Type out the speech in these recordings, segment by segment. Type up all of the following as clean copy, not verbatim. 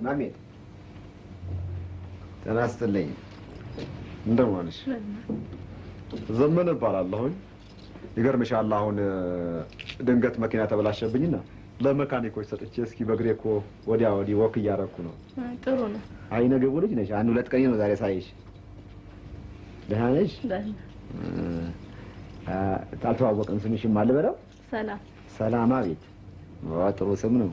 ማሜ ተናስተልኝ እንደማንሽ ዘመነ እባላለሁኝ። ይገርምሻል አሁን ድንገት መኪና ተበላሸብኝና ለመካኒኮች ሰጥቼ እስኪ በእግሬ እኮ ወዲያ ወዲህ ወክ እያደረኩ ነው። ጥሩ ነው። አይ ነገቡ ልጅ ነሽ። አንድ ሁለት ቀን ነው ዛሬ ሳይሽ። ደህና ነሽ? ደህና። ታልተዋወቅን ስምሽም ማን ልበለው? ሰላም። ሰላም። አቤት። ጥሩ ስም ነው።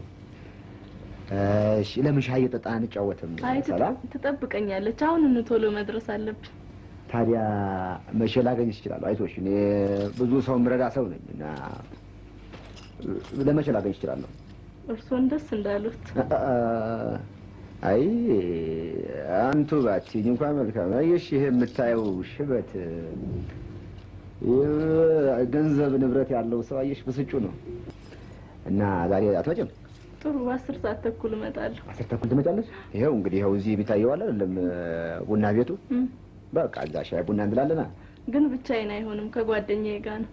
እሺ ለምን ሻይ እየጠጣን አንጫወትም? ሰላም ትጠብቀኛለች። አሁን ቶሎ መድረስ አለብን። ታዲያ መቼ ላገኝሽ እችላለሁ? አይዞሽ እኔ ብዙ ሰው ምረዳ ሰው ነኝ እና ለመቼ ላገኝሽ እችላለሁ? እርሶን ደስ እንዳሉት። አይ አንቱ ባትይኝ እንኳን መልካም። አየሽ ይሄ የምታየው ሽበት ገንዘብ ንብረት ያለው ሰው አየሽ ብስጩ ነው እና ዛሬ አትመጭም? ጥሩ 10 ሰዓት ተኩል እመጣለሁ። 10 ተኩል ትመጫለሽ? ይኸው እንግዲህ ይኸው እዚህ ቢታየው አይደለም ቡና ቤቱ በቃ እዛ ሻይ ቡና እንላለና። ግን ብቻዬን አይሆንም ከጓደኛዬ ጋር ነው።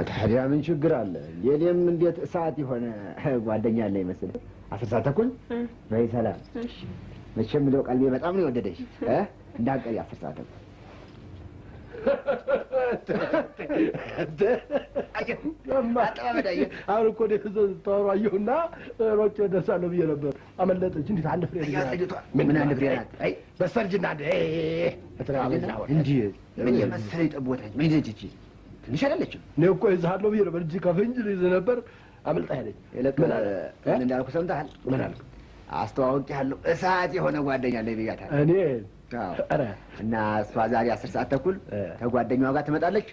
ታዲያ ምን ችግር አለ? የኔም እንዴት ሰዓት የሆነ ጓደኛ አለ ይመስል 10 ሰዓት ተኩል በይ ሰላም። እሺ መቼም እንደው ቀልቤ በጣም ነው የወደደሽ እንዳትቀሪ 10 ሰዓት ተኩል። አሁን እኮ ተወሩ አየሁና ሮጬ ደርሳለሁ ብዬ ነበር። አመለጠች። እንዴት አንድ ፍሬ ምን አንድ ፍሬ ናት? አይ በሰርጅና እንጂ ምን የመሰለኝ ጠቦታች ምን ነች እቺ? ትንሽ አይደለችም? እኔ እኮ ይዘሃለሁ ብዬ ነበር። እጅ ከፍንጅ ልይዝ ነበር። አመልጣ ሄደች። ምን እንዳልኩ ሰምተሃል? ምን አልክ? አስተዋውቄሃለሁ። እሳት የሆነ ጓደኛ አለኝ ብያታለሁ። እኔ ኧረ እና እሷ ዛሬ 10 ሰዓት ተኩል ከጓደኛዋ ጋር ትመጣለች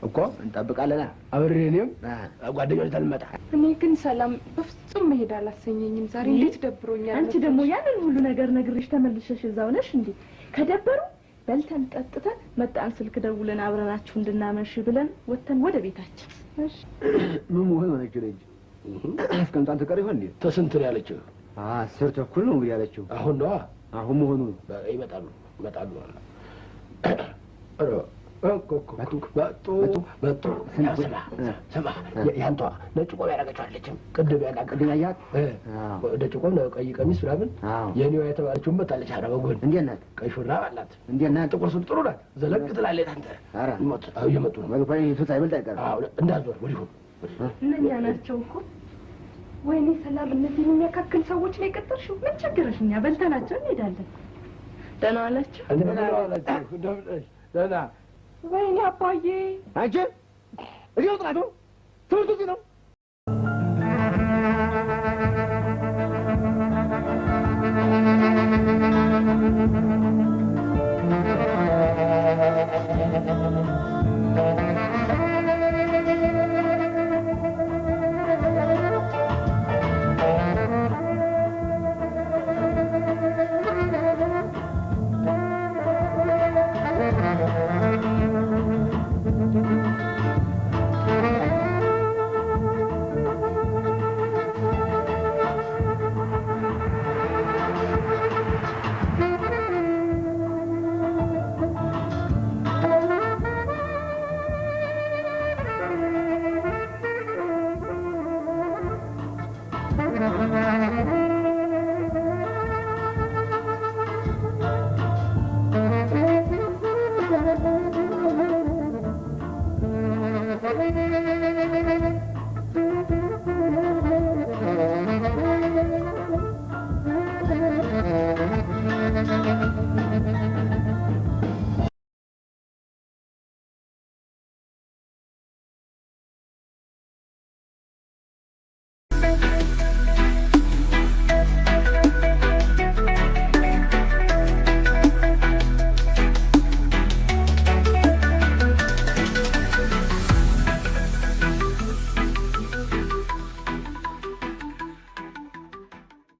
እኮ እንጠብቃለና አብሬ እኔም ጓደኛዋ ታልመጣ። እኔ ግን ሰላም በፍጹም መሄድ አላሰኘኝም ዛሬ። እንዴት ደብሮኛል። አንቺ ደግሞ ያንን ሁሉ ነገር ነግሬሽ ተመልሰሽ እዛው ነሽ እንዴ? ከደበሩ በልተን ጠጥተን መጣን። ስልክ ደውለን አብረናችሁ እንድናመሽ ብለን ወተን ወደ ቤታችን። እሺ ምን ሆነ ነገረኝ። እስከምጣን ተቀር ይሆን እንዴ? ተስንት ነው ያለችው? 10 ተኩል ነው ያለችው። አሁን ነው አሁን መሆኑ ነው። ይመጣሉ አለ። መጡ። ስማ ያንቷ ነጭ ቆብ ያደረገችዋለችም ቅድም ያያት ነጭ ቆብ ነው ቀይ ቀሚስ ምናምን የኔዋ የተባለችው መጣለች። ኧረ በጎን እንዴት ናት? ቀይ ሹራብ አላት። እንዴት ናት? ጥቁር ሱፍ ጥሩ ናት። ዘለቅ ትላለች። አንተ እየመጡ ነው። መልኳን ይቱት አይበልጥ አይቀርም። እንዳትዞር ወዲሁ እነኛ ናቸው እኮ። ወይኔ ሰላም እነዚህ የሚያካክል ሰዎች ላይ ቀጠርሽው። ምን ቸገረሽ? እኛ በልተናቸው እንሄዳለን። ደህና ዋላችሁ? ደህና። ወይኔ አባዬ አንቺ እዚህ ወጥናችሁ ትምህርቱ እዚህ ነው።